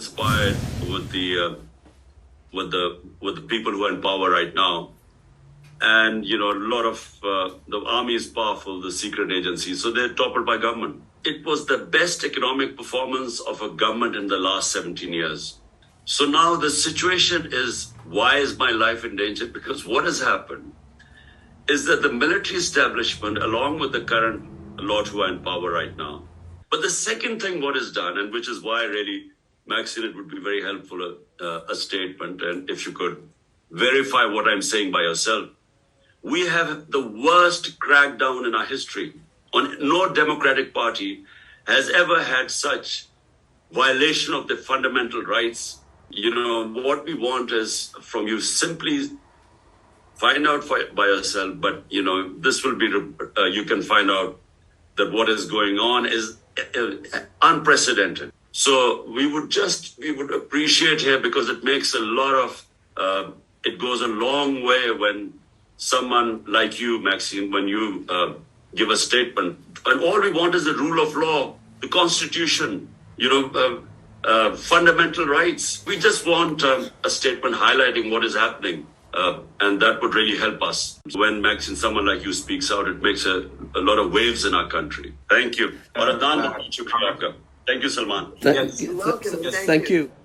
inspired with the people who are in power right now. And, a lot of the army is powerful, the secret agencies, so they're toppled by government. It was the best economic performance of a government in the last 17 years. So now the situation is, why is my life in danger? Because what has happened is that the military establishment, along with the current lot who are in power right now. But the second thing what is done, and which is why really, Maxine, it would be very helpful, a statement, and if you could verify what I'm saying by yourself. We have the worst crackdown in our history. No democratic party has ever had such violation of the fundamental rights. What we want is from you simply find out by yourself, but this will be, you can find out that what is going on is unprecedented. So we would appreciate here, because it makes a lot of, it goes a long way when someone like you, Maxine, when you give a statement, and all we want is the rule of law, the Constitution, fundamental rights. We just want a statement highlighting what is happening, and that would really help us. When Maxine, someone like you speaks out, it makes a lot of waves in our country. Thank you. Thank you, Salman. Thank you.